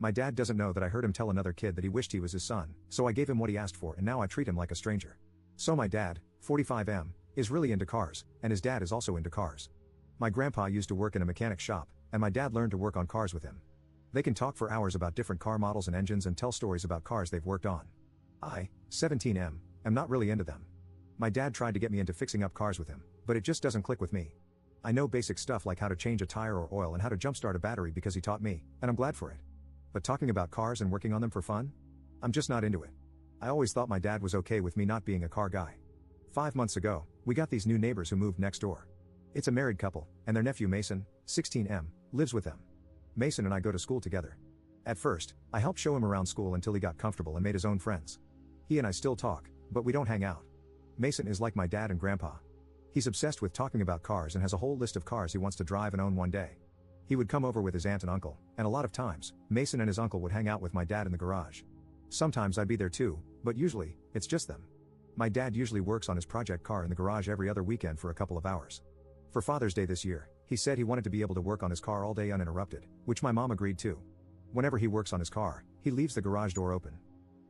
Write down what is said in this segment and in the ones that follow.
My dad doesn't know that I heard him tell another kid that he wished he was his son, so I gave him what he asked for and now I treat him like a stranger. So my dad, 45M, is really into cars, and his dad is also into cars. My grandpa used to work in a mechanic shop, and my dad learned to work on cars with him. They can talk for hours about different car models and engines and tell stories about cars they've worked on. I, 17M, am not really into them. My dad tried to get me into fixing up cars with him, but it just doesn't click with me. I know basic stuff like how to change a tire or oil and how to jumpstart a battery because he taught me, and I'm glad for it. But talking about cars and working on them for fun? I'm just not into it. I always thought my dad was okay with me not being a car guy. 5 months ago, we got these new neighbors who moved next door. It's a married couple, and their nephew Mason, 16M, lives with them. Mason and I go to school together. At first, I helped show him around school until he got comfortable and made his own friends. He and I still talk, but we don't hang out. Mason is like my dad and grandpa. He's obsessed with talking about cars and has a whole list of cars he wants to drive and own one day. He would come over with his aunt and uncle, and a lot of times, Mason and his uncle would hang out with my dad in the garage. Sometimes I'd be there too, but usually, it's just them. My dad usually works on his project car in the garage every other weekend for a couple of hours. For Father's Day this year, he said he wanted to be able to work on his car all day uninterrupted, which my mom agreed to. Whenever he works on his car, he leaves the garage door open.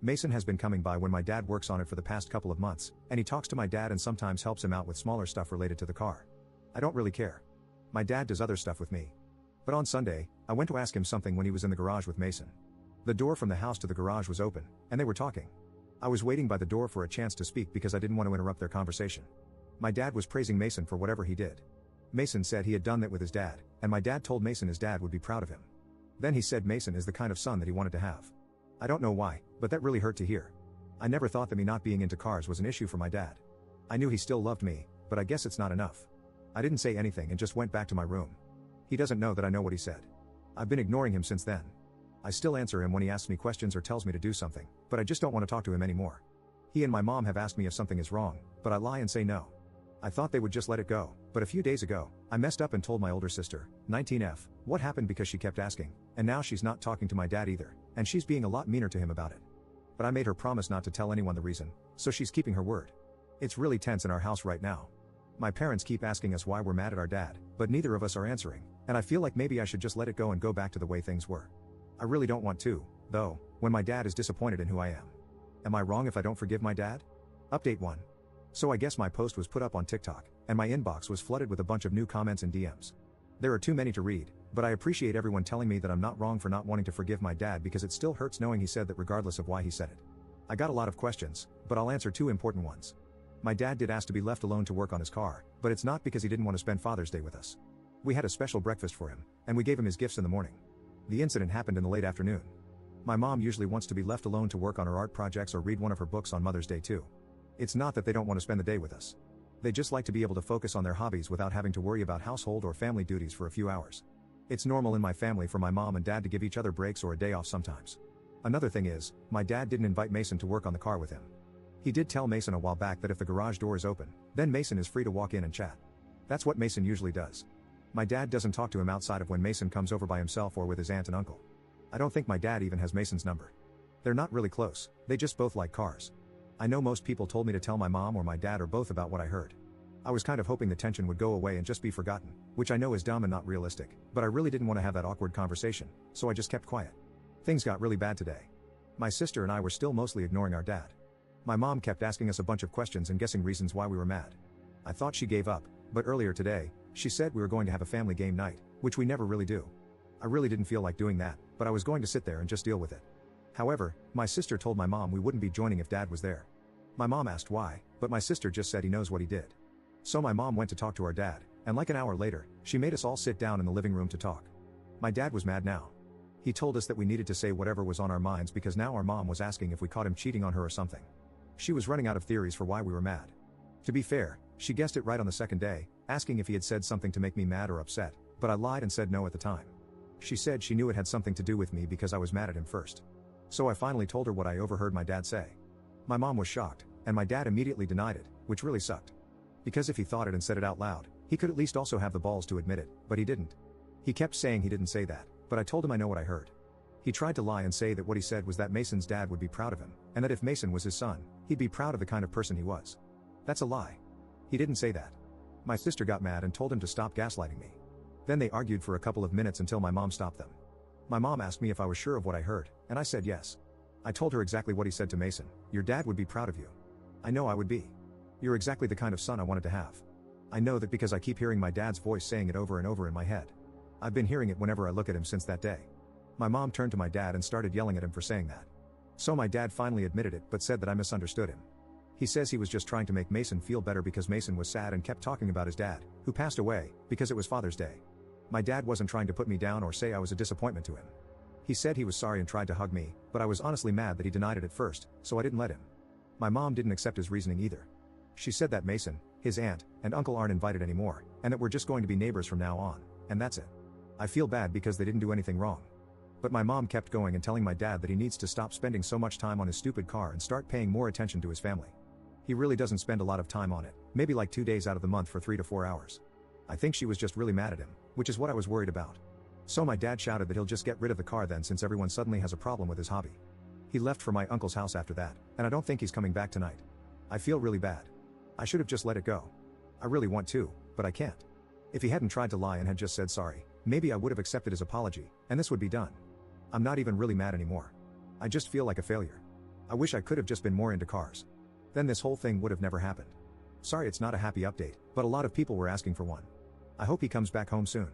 Mason has been coming by when my dad works on it for the past couple of months, and he talks to my dad and sometimes helps him out with smaller stuff related to the car. I don't really care. My dad does other stuff with me. But on Sunday, I went to ask him something when he was in the garage with Mason. The door from the house to the garage was open, and they were talking. I was waiting by the door for a chance to speak because I didn't want to interrupt their conversation. My dad was praising Mason for whatever he did. Mason said he had done that with his dad, and my dad told Mason his dad would be proud of him. Then he said Mason is the kind of son that he wanted to have. I don't know why, but that really hurt to hear. I never thought that me not being into cars was an issue for my dad. I knew he still loved me, but I guess it's not enough. I didn't say anything and just went back to my room. He doesn't know that I know what he said. I've been ignoring him since then. I still answer him when he asks me questions or tells me to do something, but I just don't want to talk to him anymore. He and my mom have asked me if something is wrong, but I lie and say no. I thought they would just let it go, but a few days ago, I messed up and told my older sister, 19F, what happened because she kept asking, and now she's not talking to my dad either, and she's being a lot meaner to him about it. But I made her promise not to tell anyone the reason, so she's keeping her word. It's really tense in our house right now. My parents keep asking us why we're mad at our dad, but neither of us are answering, and I feel like maybe I should just let it go and go back to the way things were. I really don't want to, though, when my dad is disappointed in who I am. Am I wrong if I don't forgive my dad? Update 1. So I guess my post was put up on TikTok, and my inbox was flooded with a bunch of new comments and DMs. There are too many to read, but I appreciate everyone telling me that I'm not wrong for not wanting to forgive my dad because it still hurts knowing he said that regardless of why he said it. I got a lot of questions, but I'll answer 2 important ones. My dad did ask to be left alone to work on his car, but it's not because he didn't want to spend Father's Day with us. We had a special breakfast for him, and we gave him his gifts in the morning. The incident happened in the late afternoon. My mom usually wants to be left alone to work on her art projects or read one of her books on Mother's Day too. It's not that they don't want to spend the day with us. They just like to be able to focus on their hobbies without having to worry about household or family duties for a few hours. It's normal in my family for my mom and dad to give each other breaks or a day off sometimes. Another thing is, my dad didn't invite Mason to work on the car with him. He did tell Mason a while back that if the garage door is open, then Mason is free to walk in and chat. That's what Mason usually does. My dad doesn't talk to him outside of when Mason comes over by himself or with his aunt and uncle. I don't think my dad even has Mason's number. They're not really close, they just both like cars. I know most people told me to tell my mom or my dad or both about what I heard. I was kind of hoping the tension would go away and just be forgotten, which I know is dumb and not realistic, but I really didn't want to have that awkward conversation, so I just kept quiet. Things got really bad today. My sister and I were still mostly ignoring our dad. My mom kept asking us a bunch of questions and guessing reasons why we were mad. I thought she gave up, but earlier today, she said we were going to have a family game night, which we never really do. I really didn't feel like doing that, but I was going to sit there and just deal with it. However, my sister told my mom we wouldn't be joining if dad was there. My mom asked why, but my sister just said he knows what he did. So my mom went to talk to our dad, and like an hour later, she made us all sit down in the living room to talk. My dad was mad now. He told us that we needed to say whatever was on our minds because now our mom was asking if we caught him cheating on her or something. She was running out of theories for why we were mad. To be fair, she guessed it right on the second day, asking if he had said something to make me mad or upset, but I lied and said no at the time. She said she knew it had something to do with me because I was mad at him first. So I finally told her what I overheard my dad say. My mom was shocked, and my dad immediately denied it, which really sucked. Because if he thought it and said it out loud, he could at least also have the balls to admit it, but he didn't. He kept saying he didn't say that, but I told him I know what I heard. He tried to lie and say that what he said was that Mason's dad would be proud of him, and that if Mason was his son, he'd be proud of the kind of person he was. That's a lie. He didn't say that. My sister got mad and told him to stop gaslighting me. Then they argued for a couple of minutes until my mom stopped them. My mom asked me if I was sure of what I heard, and I said yes. I told her exactly what he said to Mason. Your dad would be proud of you. I know I would be. You're exactly the kind of son I wanted to have. I know that because I keep hearing my dad's voice saying it over and over in my head. I've been hearing it whenever I look at him since that day. My mom turned to my dad and started yelling at him for saying that. So my dad finally admitted it but said that I misunderstood him. He says he was just trying to make Mason feel better because Mason was sad and kept talking about his dad, who passed away, because it was Father's Day. My dad wasn't trying to put me down or say I was a disappointment to him. He said he was sorry and tried to hug me, but I was honestly mad that he denied it at first, so I didn't let him. My mom didn't accept his reasoning either. She said that Mason, his aunt, and uncle aren't invited anymore, and that we're just going to be neighbors from now on, and that's it. I feel bad because they didn't do anything wrong. But my mom kept going and telling my dad that he needs to stop spending so much time on his stupid car and start paying more attention to his family. He really doesn't spend a lot of time on it, maybe like 2 days out of the month for 3 to 4 hours. I think she was just really mad at him, which is what I was worried about. So my dad shouted that he'll just get rid of the car then since everyone suddenly has a problem with his hobby. He left for my uncle's house after that, and I don't think he's coming back tonight. I feel really bad. I should have just let it go. I really want to, but I can't. If he hadn't tried to lie and had just said sorry, maybe I would have accepted his apology, and this would be done. I'm not even really mad anymore. I just feel like a failure. I wish I could have just been more into cars. Then this whole thing would have never happened. Sorry it's not a happy update, but a lot of people were asking for one. I hope he comes back home soon.